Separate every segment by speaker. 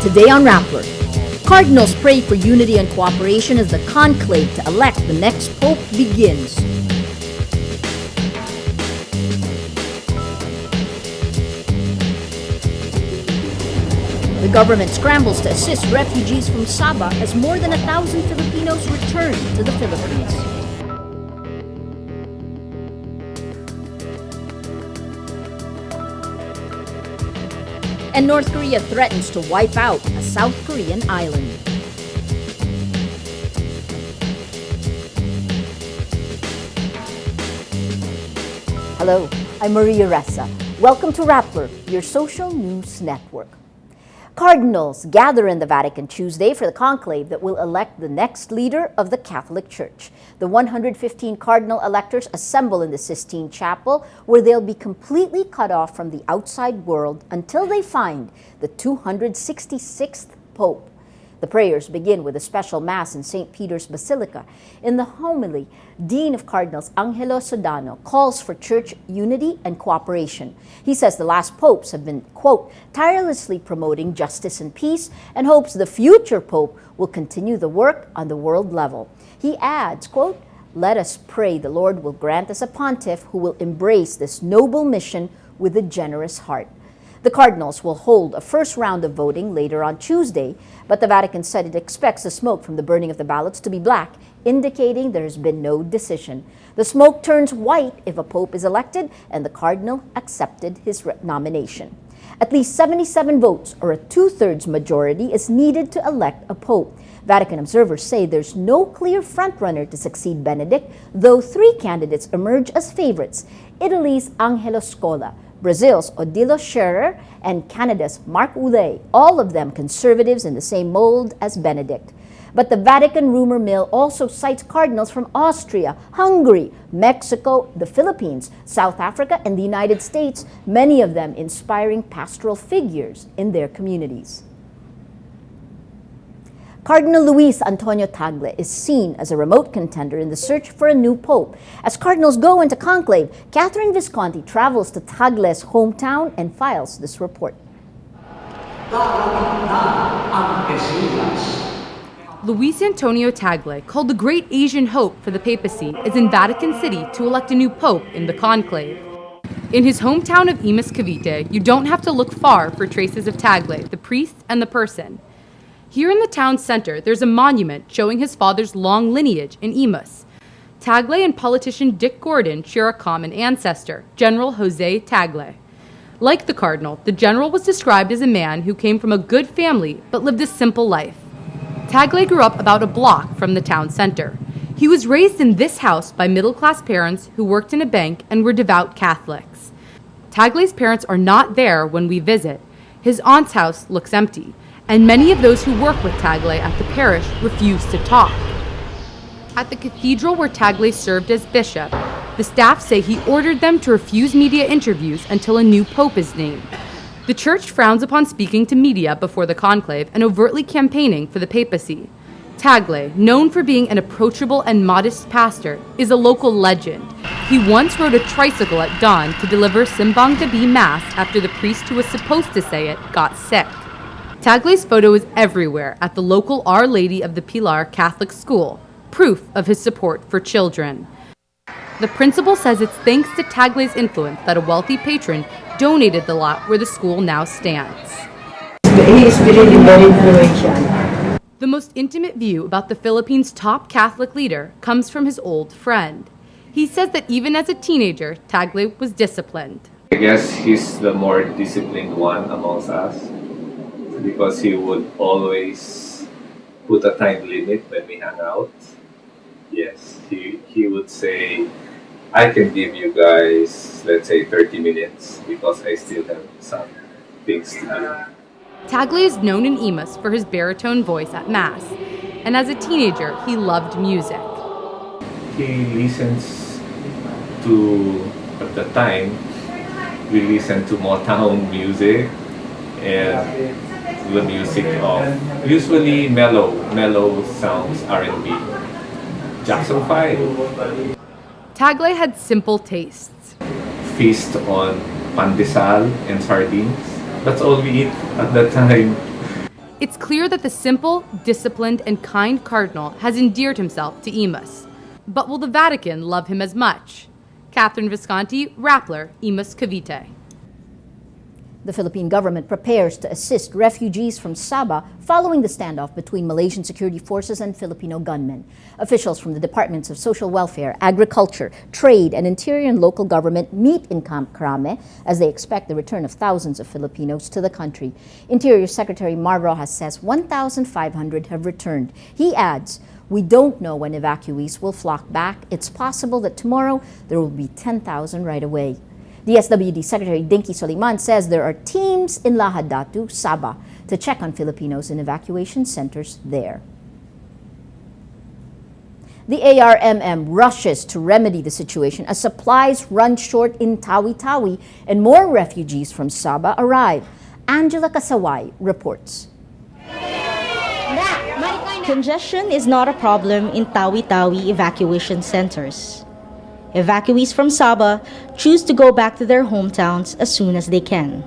Speaker 1: Today on Rappler, Cardinals pray for unity and cooperation as the conclave to elect the next Pope begins. The government scrambles to assist refugees from Sabah as more than 1,000 Filipinos return to the Philippines. And North Korea threatens to wipe out a South Korean island. Hello, I'm Maria Ressa. Welcome to Rappler, your social news network. Cardinals gather in the Vatican Tuesday for the conclave that will elect the next leader of the Catholic Church. The 115 cardinal electors assemble in the Sistine Chapel, where they'll be completely cut off from the outside world until they find the 266th Pope. The prayers begin with a special Mass in St. Peter's Basilica. In the homily, Dean of Cardinals Angelo Sodano calls for church unity and cooperation. He says the last popes have been, quote, tirelessly promoting justice and peace, and hopes the future pope will continue the work on the world level. He adds, quote, let us pray the Lord will grant us a pontiff who will embrace this noble mission with a generous heart. The Cardinals will hold a first round of voting later on Tuesday, but the Vatican said it expects the smoke from the burning of the ballots to be black, indicating there has been no decision. The smoke turns white if a pope is elected, and the Cardinal accepted his nomination. At least 77 votes, or a two-thirds majority, is needed to elect a pope. Vatican observers say there's no clear frontrunner to succeed Benedict, though three candidates emerge as favorites: Italy's Angelo Scola, Brazil's Odilo Scherer, and Canada's Marc Ulay, all of them conservatives in the same mold as Benedict. But the Vatican rumor mill also cites cardinals from Austria, Hungary, Mexico, the Philippines, South Africa, and the United States, many of them inspiring pastoral figures in their communities. Cardinal Luis Antonio Tagle is seen as a remote contender in the search for a new pope. As cardinals go into conclave, Catherine Visconti travels to Tagle's hometown and files this report.
Speaker 2: Luis Antonio Tagle, called the Great Asian Hope for the papacy, is in Vatican City to elect a new pope in the conclave. In his hometown of Imus Cavite, you don't have to look far for traces of Tagle, the priest and the person. Here in the town center, there's a monument showing his father's long lineage in Imus. Tagle and politician Dick Gordon share a common ancestor, General Jose Tagle. Like the cardinal, the general was described as a man who came from a good family but lived a simple life. Tagle grew up about a block from the town center. He was raised in this house by middle-class parents who worked in a bank and were devout Catholics. Tagle's parents are not there when we visit. His aunt's house looks empty, and many of those who work with Tagle at the parish refuse to talk. At the cathedral where Tagle served as bishop, the staff say he ordered them to refuse media interviews until a new pope is named. The church frowns upon speaking to media before the conclave and overtly campaigning for the papacy. Tagle, known for being an approachable and modest pastor, is a local legend. He once rode a tricycle at dawn to deliver Simbang Gabi Mass after the priest who was supposed to say it got sick. Tagle's photo is everywhere at the local Our Lady of the Pilar Catholic School, proof of his support for children. The principal says it's thanks to Tagle's influence that a wealthy patron donated the lot where the school now stands.
Speaker 3: He is really very influential.
Speaker 2: The most intimate view about the Philippines' top Catholic leader comes from his old friend. He says that even as a teenager, Tagle was disciplined.
Speaker 4: I guess he's the more disciplined one amongst us, because he would always put a time limit when we hang out. Yes, he would say, I can give you guys, let's say, 30 minutes because I still have some things to do.
Speaker 2: Tagle is known in Imus for his baritone voice at Mass, and as a teenager, he loved music.
Speaker 4: He listens to, at the time, we listened to Motown music and the music of usually mellow sounds, R&B. Jackson 5.
Speaker 2: Tagle had simple tastes.
Speaker 4: Feast on pandesal and sardines. That's all we eat at that time.
Speaker 2: It's clear that the simple, disciplined, and kind Cardinal has endeared himself to Imus. But will the Vatican love him as much? Catherine Visconti, Rappler, Imus Cavite.
Speaker 1: The Philippine government prepares to assist refugees from Sabah following the standoff between Malaysian security forces and Filipino gunmen. Officials from the Departments of Social Welfare, Agriculture, Trade, and Interior and Local Government meet in CAMERAMAN as they expect the return of thousands of Filipinos to the country. Interior Secretary Mar Roxas says 1,500 have returned. He adds, "We don't know when evacuees will flock back. It's possible that tomorrow there will be 10,000 right away." DSWD Secretary Dinky Soliman says there are teams in Lahad-Datu, Sabah, to check on Filipinos in evacuation centers there. The ARMM rushes to remedy the situation as supplies run short in Tawi-Tawi and more refugees from Sabah arrive. Angela Kasaway reports.
Speaker 5: Congestion is not a problem in Tawi-Tawi evacuation centers. Evacuees from Sabah choose to go back to their hometowns as soon as they can.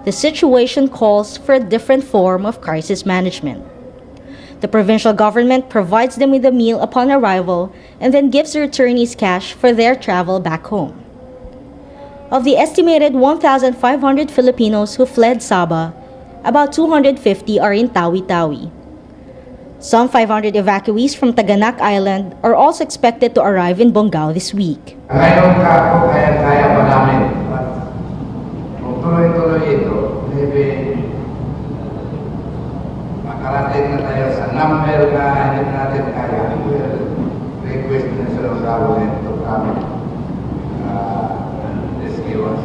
Speaker 5: The situation calls for a different form of crisis management. The provincial government provides them with a meal upon arrival and then gives the returnees cash for their travel back home. Of the estimated 1,500 Filipinos who fled Sabah, about 250 are in Tawi-Tawi. Some 500 evacuees from Taganak Island are also expected to arrive in Bongao this week.
Speaker 6: Ngayon ka po kaya pa namin. Kung tuloy-tuloy ito, maybe makarating na tayo sa number na hindi natin kaya. Request na sa government to come and rescue us.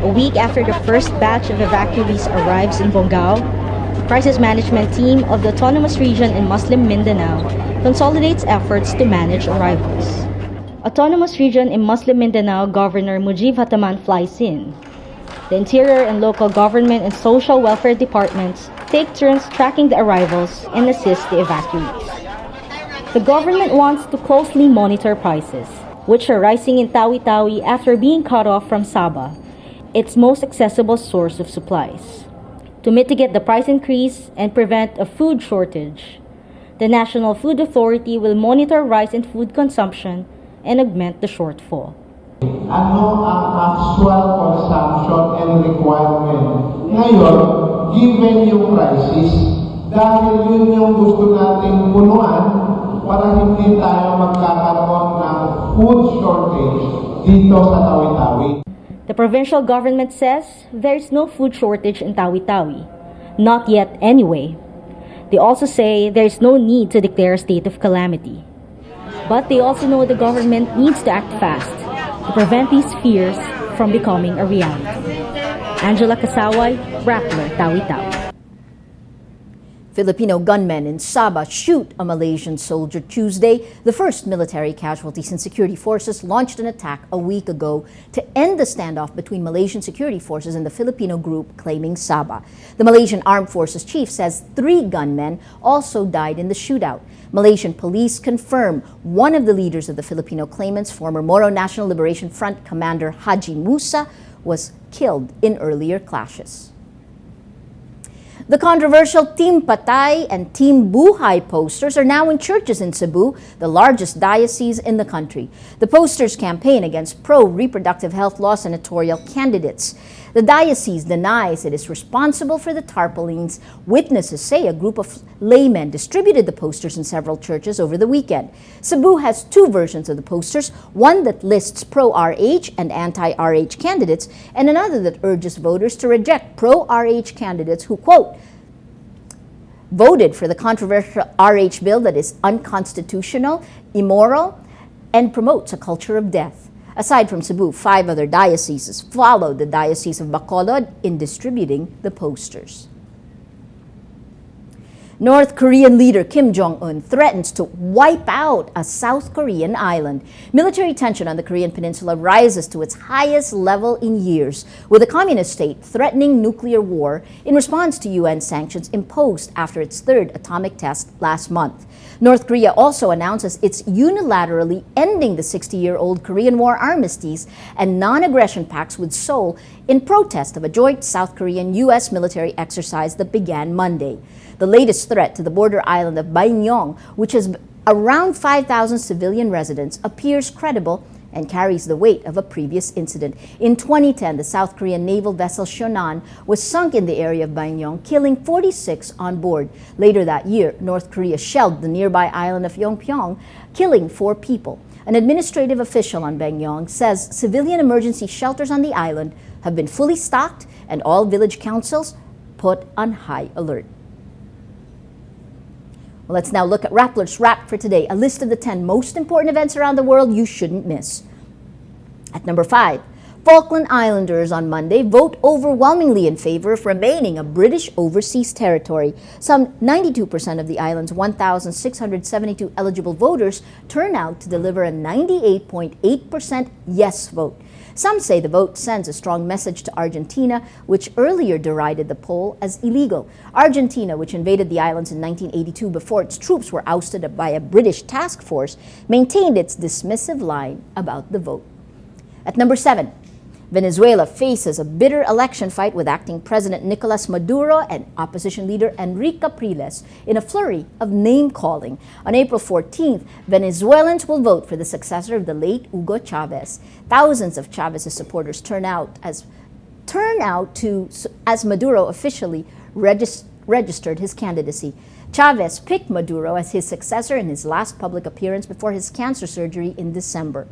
Speaker 5: A week after the first batch of evacuees arrives in Bongao, Crisis Management Team of the Autonomous Region in Muslim Mindanao consolidates efforts to manage arrivals. Autonomous Region in Muslim Mindanao Governor Mujib Hataman flies in. The Interior and Local Government and Social Welfare Departments take turns tracking the arrivals and assist the evacuees. The government wants to closely monitor prices, which are rising in Tawi-Tawi after being cut off from Sabah, its most accessible source of supplies. To mitigate the price increase and prevent a food shortage, the National Food Authority will monitor rise in food consumption and augment the shortfall.
Speaker 6: Ano ang actual consumption and requirement ngayon, given yung crisis, dahil yun yung gusto nating punuan para hindi tayo magkakaroon ng food shortage dito sa Tawi-Tawi.
Speaker 5: The provincial government says there is no food shortage in Tawi-Tawi. Not yet anyway. They also say there is no need to declare a state of calamity. But they also know the government needs to act fast to prevent these fears from becoming a reality. Angela Kasaway, Rappler, Tawi-Tawi.
Speaker 1: Filipino gunmen in Sabah shoot a Malaysian soldier Tuesday, the first military casualty since security forces launched an attack a week ago to end the standoff between Malaysian security forces and the Filipino group claiming Sabah. The Malaysian Armed Forces chief says 3 gunmen also died in the shootout. Malaysian police confirm one of the leaders of the Filipino claimants, former Moro National Liberation Front commander Haji Musa, was killed in earlier clashes. The controversial Team Patay and Team Buhay posters are now in churches in Cebu, the largest diocese in the country. The posters campaign against pro-reproductive health law senatorial candidates. The diocese denies it is responsible for the tarpaulins. Witnesses say a group of laymen distributed the posters in several churches over the weekend. Cebu has 2 versions of the posters, one that lists pro-RH and anti-RH candidates, and another that urges voters to reject pro-RH candidates who, quote, voted for the controversial RH bill that is unconstitutional, immoral, and promotes a culture of death. Aside from Cebu, 5 other dioceses followed the Diocese of Bacolod in distributing the posters. North Korean leader Kim Jong-un threatens to wipe out a South Korean island. Military tension on the Korean peninsula rises to its highest level in years, with the communist state threatening nuclear war in response to UN sanctions imposed after its third atomic test last month. North Korea also announces it's unilaterally ending the 60-year-old Korean War armistice and non-aggression pacts with Seoul in protest of a joint South Korean-U.S. military exercise that began Monday. The latest threat to the border island of Baingyong, which has around 5,000 civilian residents, appears credible and carries the weight of a previous incident. In 2010, the South Korean naval vessel Shonan was sunk in the area of Baingyong, killing 46 on board. Later that year, North Korea shelled the nearby island of Yongpyong, killing 4 people. An administrative official on Baingyong says civilian emergency shelters on the island have been fully stocked and all village councils put on high alert. Well, let's now look at Rappler's Wrap for today, a list of the 10 most important events around the world you shouldn't miss. At number 5, Falkland Islanders on Monday vote overwhelmingly in favor of remaining a British overseas territory. Some 92% of the island's 1,672 eligible voters turn out to deliver a 98.8% yes vote. Some say the vote sends a strong message to Argentina, which earlier derided the poll as illegal. Argentina, which invaded the islands in 1982 before its troops were ousted by a British task force, maintained its dismissive line about the vote. At number 7, Venezuela faces a bitter election fight with acting President Nicolas Maduro and opposition leader Enrique Capriles in a flurry of name-calling. On April 14th, Venezuelans will vote for the successor of the late Hugo Chavez. Thousands of Chavez's supporters turn out as Maduro officially registered his candidacy. Chavez picked Maduro as his successor in his last public appearance before his cancer surgery in December.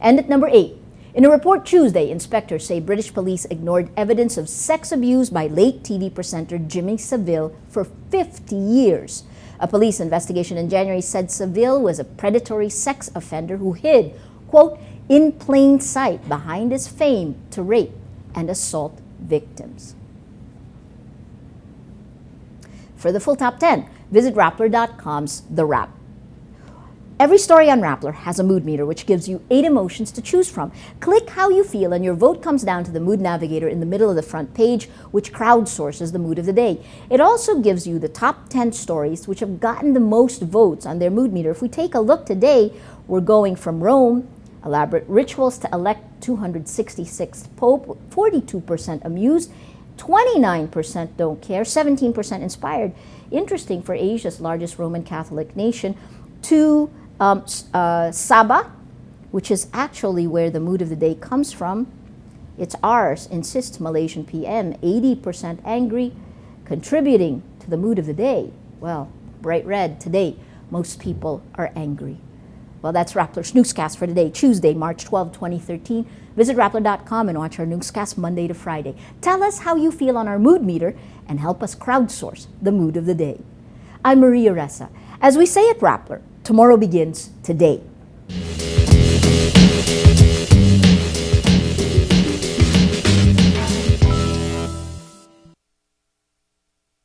Speaker 1: And at number 8, in a report Tuesday, inspectors say British police ignored evidence of sex abuse by late TV presenter Jimmy Savile for 50 years. A police investigation in January said Savile was a predatory sex offender who hid, quote, in plain sight behind his fame to rape and assault victims. For the full top 10, visit Rappler.com's The Wrap. Every story on Rappler has a mood meter, which gives you 8 emotions to choose from. Click how you feel, and your vote comes down to the mood navigator in the middle of the front page, which crowdsources the mood of the day. It also gives you the top 10 stories which have gotten the most votes on their mood meter. If we take a look today, we're going from Rome, elaborate rituals to elect 266th Pope, 42% amused, 29% don't care, 17% inspired. Interesting for Asia's largest Roman Catholic nation, to Sabah, which is actually where the mood of the day comes from. It's ours, insists Malaysian PM, 80% angry, contributing to the mood of the day. Well, bright red, today, most people are angry. Well, that's Rappler's Newscast for today, Tuesday, March 12, 2013. Visit Rappler.com and watch our Newscast Monday to Friday. Tell us how you feel on our mood meter and help us crowdsource the mood of the day. I'm Maria Ressa. As we say at Rappler, tomorrow begins today.